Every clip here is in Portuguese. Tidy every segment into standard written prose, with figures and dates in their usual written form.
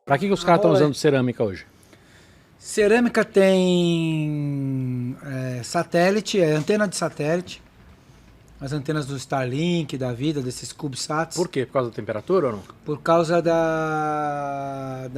Para que os caras estão usando cerâmica hoje? Cerâmica tem satélite, antena de satélite. As antenas do Starlink, da vida, desses CubeSats. Por quê? Por causa da temperatura ou não? Por causa da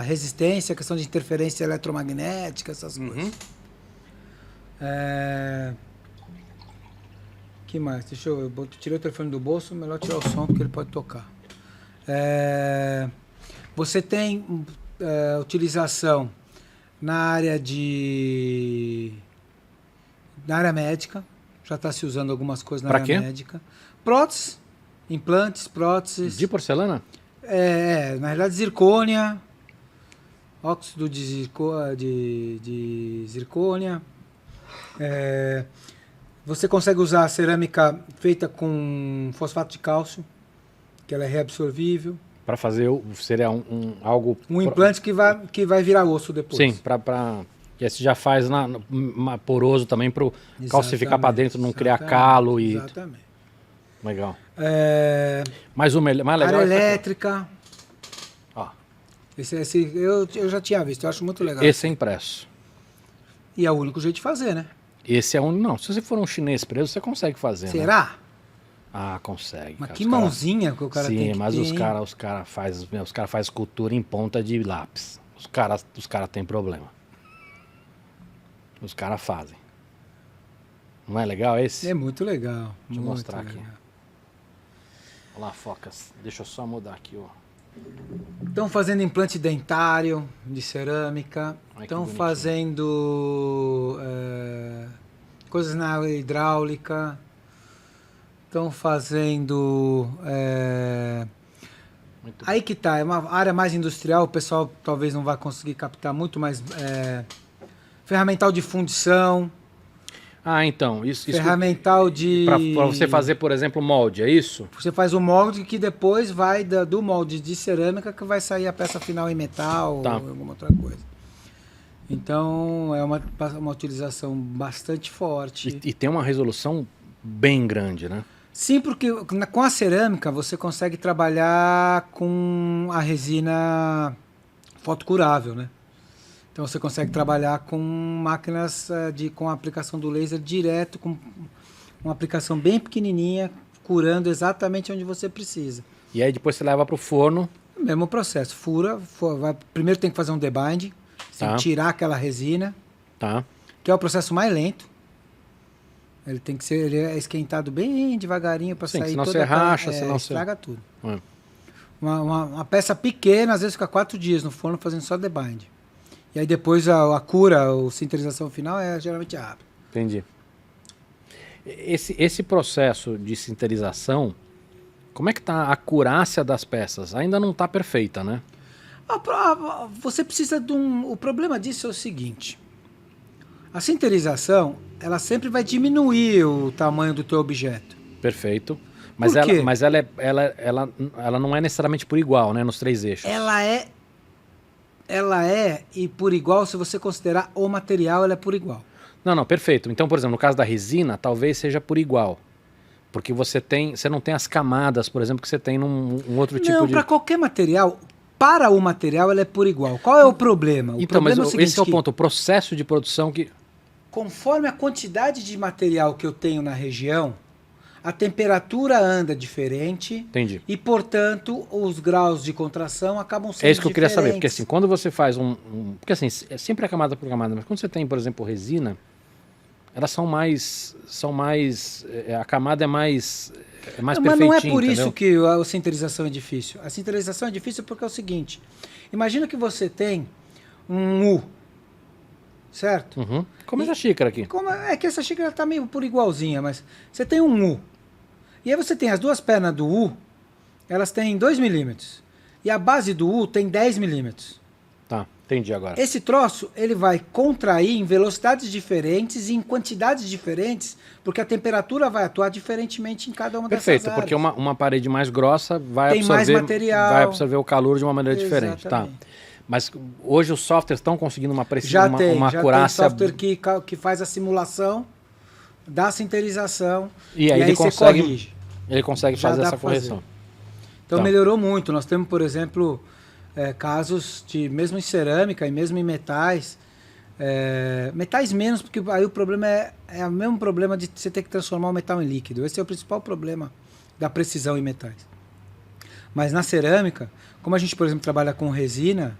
resistência, questão de interferência eletromagnética, essas coisas. Que mais? Deixa eu tirei o telefone do bolso, melhor tirar o som porque ele pode tocar. Você tem utilização na área médica. Já está se usando algumas coisas na área médica. Próteses, implantes, próteses. De porcelana? Na realidade, zircônia, óxido de zircônia. Você consegue usar cerâmica feita com fosfato de cálcio, que ela é reabsorvível. Para fazer, seria algo... Um implante que vai virar osso depois. Sim, que esse já faz poroso também para calcificar para dentro, não criar calo e... Exatamente. Legal. Mas o mais legal área elétrica. Ó. Esse eu já tinha visto, eu acho muito legal. Esse é impresso. E é o único jeito de fazer, né? Esse é o único. Não, se você for um chinês preso, você consegue fazer. Será? Né? Ah, consegue. Mas cara. Que mãozinha que o cara tem que ter. Sim, mas os cara faz escultura em ponta de lápis. Os cara têm problema. Os caras fazem. Não é legal esse? É muito legal. Deixa eu mostrar aqui. Olha lá, focas. Deixa eu só mudar aqui, ó. Estão fazendo implante dentário de cerâmica. Estão fazendo coisas na área hidráulica. Estão fazendo... Aí que tá, é uma área mais industrial, o pessoal talvez não vai conseguir captar muito, mas ferramental de fundição. Ah, então, isso ferramental de... Para você fazer, por exemplo, molde, é isso? Você faz o molde que depois vai do molde de cerâmica que vai sair a peça final em metal ou alguma outra coisa. Então, é uma utilização bastante forte. E tem uma resolução bem grande, né? Sim, porque com a cerâmica você consegue trabalhar com a resina fotocurável, né? Então você consegue trabalhar com máquinas com a aplicação do laser direto, com uma aplicação bem pequenininha, curando exatamente onde você precisa. E aí depois você leva para o forno? Mesmo processo. Primeiro tem que fazer um debind, tem que tirar aquela resina, que é o processo mais lento. Ele tem que ser esquentado bem devagarinho para sair senão toda você racha, senão estraga tudo. Uma peça pequena, às vezes fica 4 dias no forno fazendo só debind. E aí depois a cura, a sinterização final é geralmente rápido. Entendi. Esse processo de sinterização, como é que está a acurácia das peças? Ainda não está perfeita, né? Você precisa de O problema disso é o seguinte. A sinterização, ela sempre vai diminuir o tamanho do teu objeto. Perfeito. Mas ela não é necessariamente por igual, né? Nos 3 eixos. Ela é, e por igual, se você considerar o material, ela é por igual. Não, perfeito. Então, por exemplo, no caso da resina, talvez seja por igual. Porque você não tem as camadas, por exemplo, que você tem num outro tipo de... Não, para qualquer material, para o material, ela é por igual. Qual é o problema? Mas esse é o ponto, o processo de produção que... Conforme a quantidade de material que eu tenho na região, a temperatura anda diferente. Entendi. E, portanto, os graus de contração acabam sendo diferentes. É isso que eu queria saber, porque assim, quando você faz porque assim, é sempre a camada por camada, mas quando você tem, por exemplo, resina, elas são mais a camada é mais perfeitinha. Mas não é por isso que a sinterização é difícil. A sinterização é difícil porque é o seguinte, imagina que você tem um U, certo? Como essa xícara aqui. É que essa xícara está meio por igualzinha, mas você tem um U. E aí você tem as duas pernas do U, elas têm 2 milímetros. E a base do U tem 10 milímetros. Tá, entendi agora. Esse troço, ele vai contrair em velocidades diferentes e em quantidades diferentes, porque a temperatura vai atuar diferentemente em cada uma dessas áreas. Perfeito, porque uma parede mais grossa tem mais material. Vai absorver o calor de uma maneira diferente. Tá. Mas hoje os softwares estão conseguindo uma precisão, uma acurácia... Já tem software que faz a simulação da sinterização e aí você corrige. Ele consegue fazer essa correção. Então melhorou muito. Nós temos, por exemplo, casos de, mesmo em cerâmica e mesmo em metais, metais menos, porque aí o problema é o mesmo problema de você ter que transformar o metal em líquido. Esse é o principal problema da precisão em metais. Mas na cerâmica, como a gente, por exemplo, trabalha com resina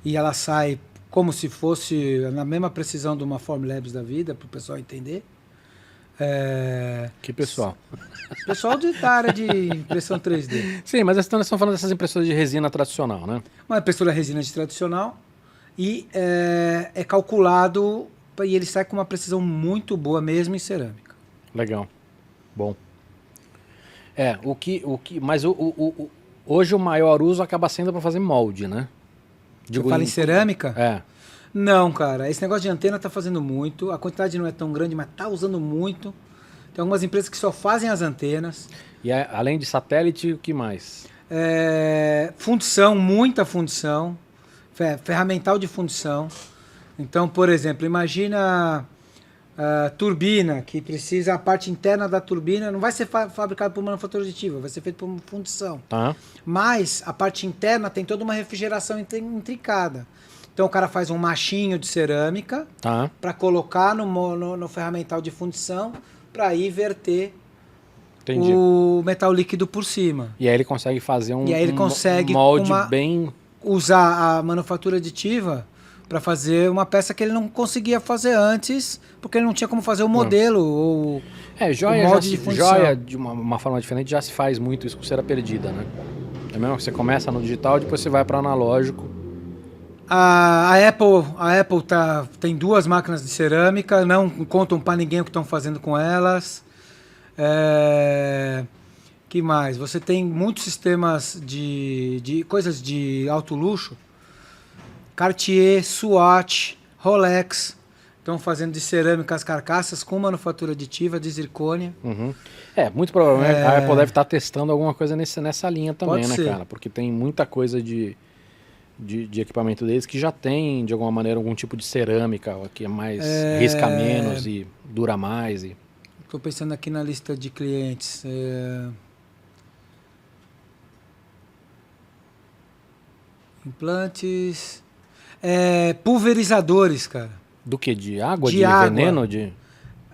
e ela sai como se fosse na mesma precisão de uma Formlabs da vida, para o pessoal entender. Que pessoal? Pessoal da área de impressão 3D. Sim, mas nós estamos falando dessas impressoras de resina tradicional, né? Uma impressora resina de tradicional e é calculado e ele sai com uma precisão muito boa mesmo em cerâmica. Legal. Bom. Mas hoje o maior uso acaba sendo para fazer molde, né? Você fala em cerâmica? É. Não, cara. Esse negócio de antena tá fazendo muito. A quantidade não é tão grande, mas tá usando muito. Tem algumas empresas que só fazem as antenas. E além de satélite, o que mais? Fundição, muita fundição. Ferramental de fundição. Então, por exemplo, imagina a turbina, que precisa, a parte interna da turbina não vai ser fabricada por manufatura aditiva, vai ser feita por fundição. Tá. Mas a parte interna tem toda uma refrigeração intrincada. Então o cara faz um machinho de cerâmica para colocar no ferramental de fundição para aí verter o metal líquido por cima. E aí ele consegue fazer um molde bem... Usar a manufatura aditiva para fazer uma peça que ele não conseguia fazer antes, porque ele não tinha como fazer o modelo ou joia, o molde de fundição. Joia, de uma forma diferente, já se faz muito isso com cera perdida, né? É mesmo que você começa no digital, depois você vai para analógico. A Apple tem 2 máquinas de cerâmica, não contam para ninguém o que estão fazendo com elas. Que mais? Você tem muitos sistemas de coisas de alto luxo. Cartier, Swatch, Rolex estão fazendo de cerâmica as carcaças com manufatura aditiva de zircônia. Uhum. Muito provavelmente a Apple deve estar testando alguma coisa nessa linha também, né, cara? Porque tem muita coisa de equipamento deles que já tem, de alguma maneira, algum tipo de cerâmica que é mais risca menos e dura mais. Estou pensando aqui na lista de clientes. Implantes... pulverizadores, cara. Do que? De água? De água. Veneno?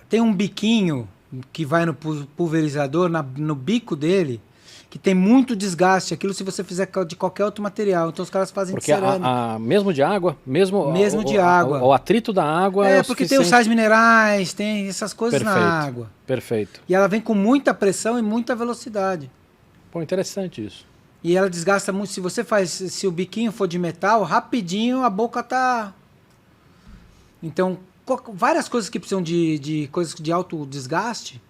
Tem um biquinho que vai no pulverizador, no bico dele, que tem muito desgaste. Aquilo se você fizer de qualquer outro material. Então os caras fazem de cerâmica. Mesmo de água? Mesmo de água. O atrito da água porque tem os sais minerais, tem essas coisas na água. Perfeito. E ela vem com muita pressão e muita velocidade. Pô, interessante isso. E ela desgasta muito. Se o biquinho for de metal, rapidinho a boca tá... Então, várias coisas que precisam de coisas de alto desgaste,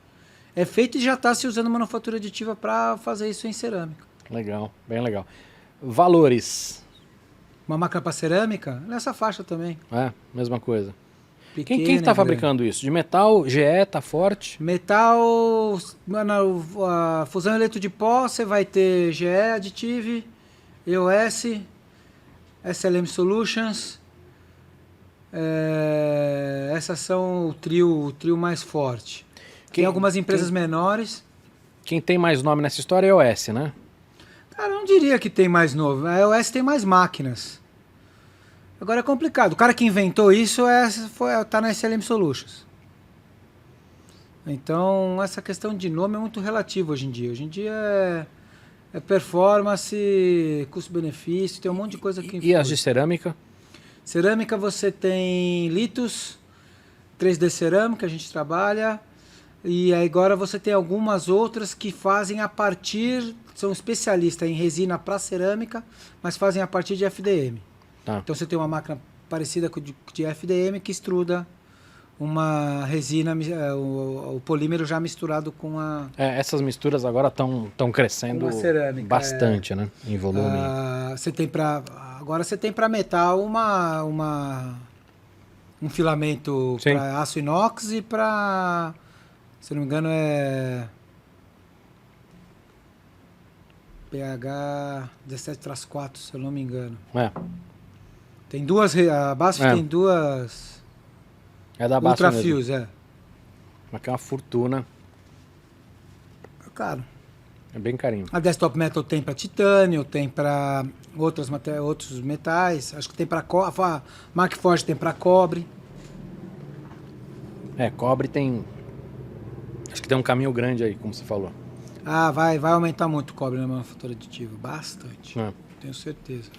é feito e já está se usando manufatura aditiva para fazer isso em cerâmica. Legal, bem legal. Valores. Uma máquina para cerâmica, nessa faixa também. Mesma coisa. Pequena, quem está fabricando isso? De metal, GE, tá forte? Metal, a fusão eleito de pó, você vai ter GE Additive, EOS, SLM Solutions. Essas são o trio mais forte. Tem algumas empresas menores. Quem tem mais nome nessa história é a EOS, né? Cara, eu não diria que tem mais novo. A EOS tem mais máquinas. Agora é complicado. O cara que inventou isso tá na SLM Solutions. Então, essa questão de nome é muito relativa hoje em dia. Hoje em dia é performance, custo-benefício, tem um monte de coisa que influi. E as de cerâmica? Cerâmica você tem Litus, 3D cerâmica, a gente trabalha. E agora você tem algumas outras que fazem a partir... São especialistas em resina para cerâmica, mas fazem a partir de FDM. Então você tem uma máquina parecida com de FDM que extruda uma resina, o polímero já misturado com a... essas misturas agora estão crescendo cerâmica, bastante, né? Em volume. Agora você tem para metal um filamento para aço inox e para... Se não me engano é... pH 17-4, se eu não me engano. Tem duas... A BASF tem duas... É da BASF Ultrafios, Mas que é uma fortuna. Cara, É bem carinho. A Desktop Metal tem para titânio, tem para outros metais. Acho que tem para a Markforged tem para cobre. Cobre tem... Acho que tem um caminho grande aí, como você falou. Ah, vai aumentar muito o cobre na manufatura aditiva. Bastante. Tenho certeza.